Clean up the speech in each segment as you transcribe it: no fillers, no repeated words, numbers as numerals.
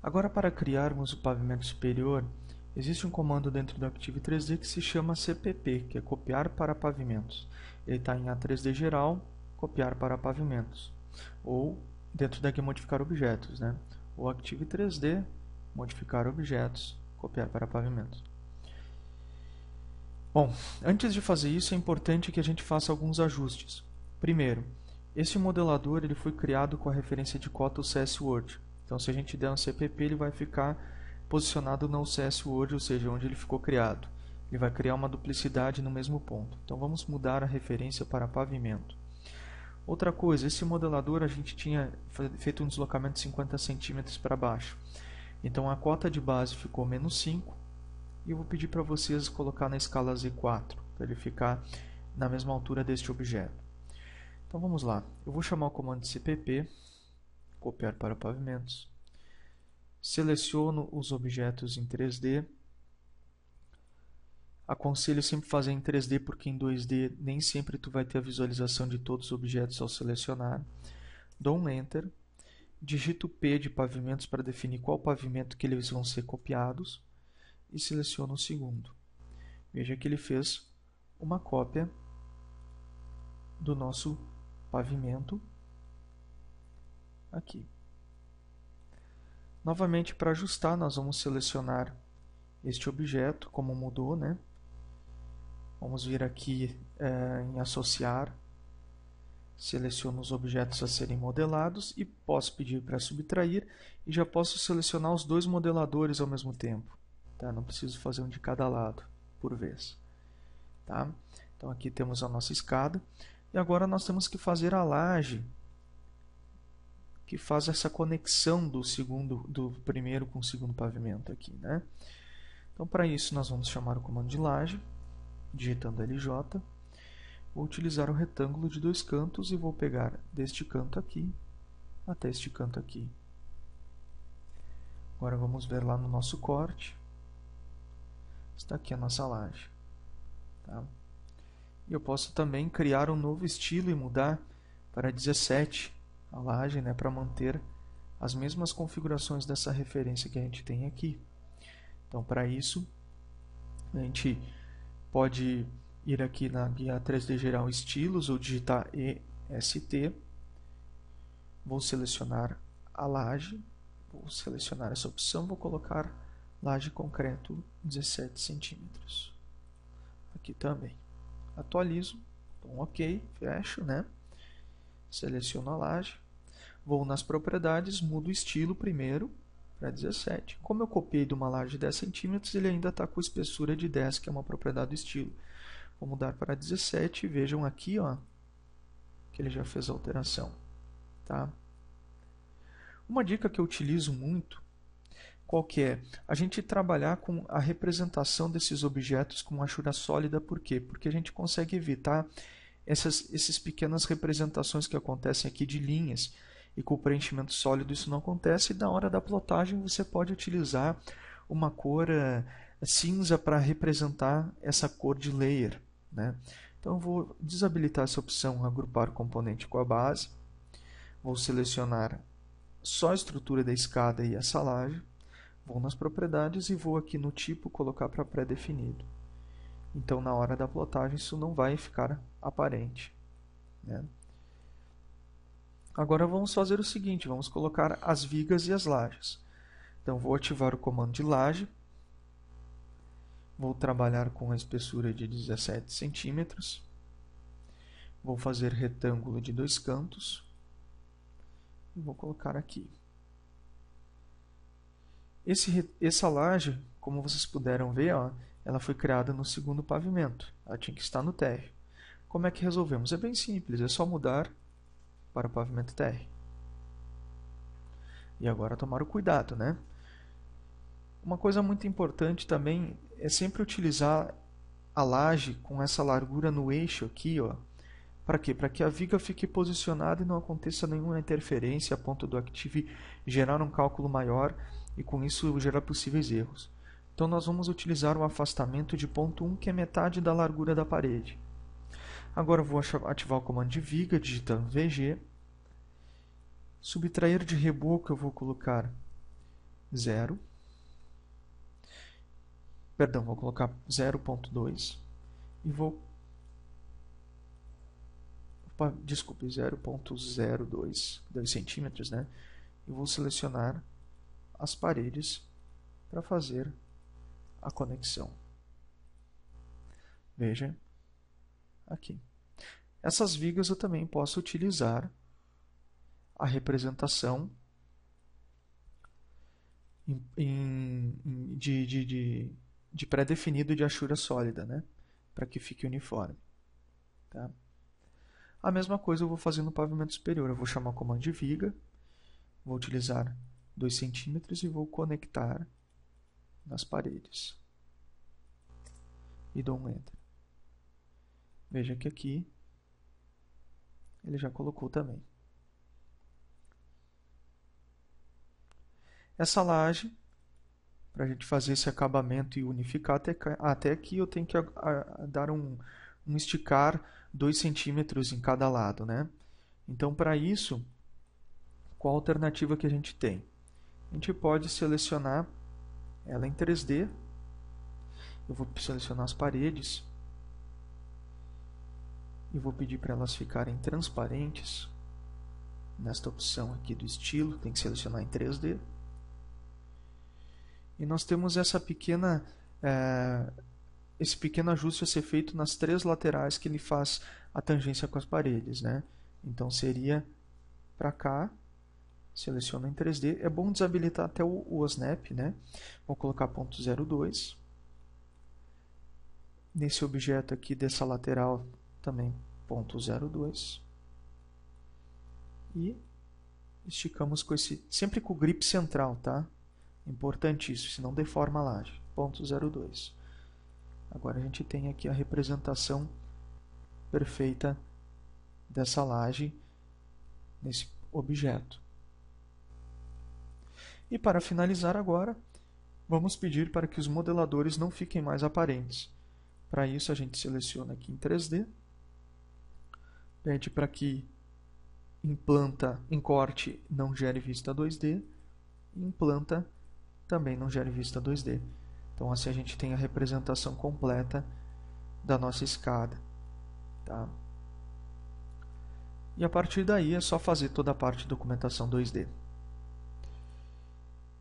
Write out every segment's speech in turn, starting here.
Agora, para criarmos o pavimento superior, existe um comando dentro do Active 3D que se chama CPP, que é copiar para pavimentos. Ele está em A3D geral, copiar para pavimentos. Ou dentro daqui modificar objetos, né? Ou Active 3D, modificar objetos, copiar para pavimentos. Bom, antes de fazer isso é importante que a gente faça alguns ajustes. Primeiro, esse modelador ele foi criado com a referência de cota CS Word. Então, se a gente der um CPP, ele vai ficar posicionado no CS Word, ou seja, onde ele ficou criado. Ele vai criar uma duplicidade no mesmo ponto. Então, vamos mudar a referência para pavimento. Outra coisa, esse modelador a gente tinha feito um deslocamento de 50 centímetros para baixo. Então, a cota de base ficou -5. E eu vou pedir para vocês colocar na escala Z4, para ele ficar na mesma altura deste objeto. Então vamos lá, eu vou chamar o comando de CPP, copiar para pavimentos, seleciono os objetos em 3D, aconselho sempre fazer em 3D porque em 2D nem sempre tu vai ter a visualização de todos os objetos ao selecionar, dou um Enter, digito P de pavimentos para definir qual pavimento que eles vão ser copiados, e seleciono o segundo. Veja que ele fez uma cópia do nosso pavimento aqui. Novamente, para ajustar, nós vamos selecionar este objeto, como mudou, né? Vamos vir aqui em associar, seleciono os objetos a serem modelados e posso pedir para subtrair e já posso selecionar os dois modeladores ao mesmo tempo. Tá? Não preciso fazer um de cada lado por vez. Tá? Então aqui temos a nossa escada e agora nós temos que fazer a laje que faz essa conexão do primeiro com o segundo pavimento aqui, né? Então para isso nós vamos chamar o comando de laje, digitando LJ, vou utilizar o retângulo de dois cantos e vou pegar deste canto aqui até este canto aqui. Agora vamos ver lá no nosso corte. Está aqui a nossa laje. Tá? E eu posso também criar um novo estilo e mudar para 17 a laje, né, para manter as mesmas configurações dessa referência que a gente tem aqui. Então, para isso, a gente pode ir aqui na guia 3D geral estilos ou digitar EST. Vou selecionar a laje, vou selecionar essa opção, vou colocar laje concreto 17 centímetros. Aqui também. Atualizo, então ok, fecho, né? Seleciono a laje, vou nas propriedades, mudo o estilo primeiro para 17. Como eu copiei de uma laje de 10 centímetros, ele ainda está com espessura de 10, que é uma propriedade do estilo. Vou mudar para 17 e vejam aqui, ó, que ele já fez a alteração. Tá? Uma dica que eu utilizo muito, qual que é? A gente trabalhar com a representação desses objetos com achura sólida, por quê? Porque a gente consegue evitar essas pequenas representações que acontecem aqui de linhas, e com o preenchimento sólido isso não acontece, e na hora da plotagem você pode utilizar uma cor cinza para representar essa cor de layer, né? Então eu vou desabilitar essa opção, agrupar o componente com a base, vou selecionar só a estrutura da escada e essa laje, vou nas propriedades e vou aqui no tipo colocar para pré-definido. Então na hora da plotagem isso não vai ficar aparente, né? Agora vamos fazer o seguinte, vamos colocar as vigas e as lajes. Então vou ativar o comando de laje, vou trabalhar com a espessura de 17 centímetros, vou fazer retângulo de dois cantos e vou colocar aqui. Essa laje, como vocês puderam ver, ó, ela foi criada no segundo pavimento, ela tinha que estar no térreo. Como é que resolvemos? É bem simples, é só mudar para o pavimento térreo. E agora tomar o cuidado, né? Uma coisa muito importante também é sempre utilizar a laje com essa largura no eixo aqui, ó. Para quê? Para que a viga fique posicionada e não aconteça nenhuma interferência a ponto do Active gerar um cálculo maior e com isso gerar possíveis erros. Então nós vamos utilizar o afastamento de ponto 1, que é metade da largura da parede. Agora eu vou ativar o comando de viga, digitando VG. Subtrair de reboco eu vou colocar 0. Perdão, vou colocar 0.2 e vou... Opa, desculpe, 0.02, 2 centímetros, né? E vou selecionar as paredes para fazer a conexão. Veja aqui. Essas vigas eu também posso utilizar a representação de pré-definido de achura sólida, né? Para que fique uniforme. Tá? A mesma coisa eu vou fazer no pavimento superior. Eu vou chamar o comando de viga, vou utilizar 2 centímetros e vou conectar nas paredes. E dou um Enter. Veja que aqui ele já colocou também. Essa laje, para a gente fazer esse acabamento e unificar, até aqui eu tenho que dar um esticar 2 centímetros em cada lado, né? Então, para isso, qual a alternativa que a gente tem? A gente pode selecionar ela em 3D. Eu vou selecionar as paredes e vou pedir para elas ficarem transparentes. Nesta opção aqui do estilo, tem que selecionar em 3D. E nós temos esse pequeno ajuste a ser feito nas 3 laterais que ele faz a tangência com as paredes, né? Então seria para cá, seleciono em 3D. É bom desabilitar até o Snap, né? Vou colocar ponto 0,2. Nesse objeto aqui dessa lateral também ponto 0,2. E esticamos com esse, sempre com o grip central, tá? Importantíssimo, senão deforma a laje. Ponto 0,2. Agora a gente tem aqui a representação perfeita dessa laje nesse objeto. E para finalizar agora, vamos pedir para que os modeladores não fiquem mais aparentes. Para isso a gente seleciona aqui em 3D, pede para que em planta, em corte, não gere vista 2D, e em planta também não gere vista 2D. Então assim a gente tem a representação completa da nossa escada. Tá? E a partir daí é só fazer toda a parte de documentação 2D.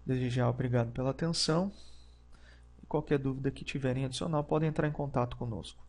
Desde já, obrigado pela atenção. E qualquer dúvida que tiverem adicional, podem entrar em contato conosco.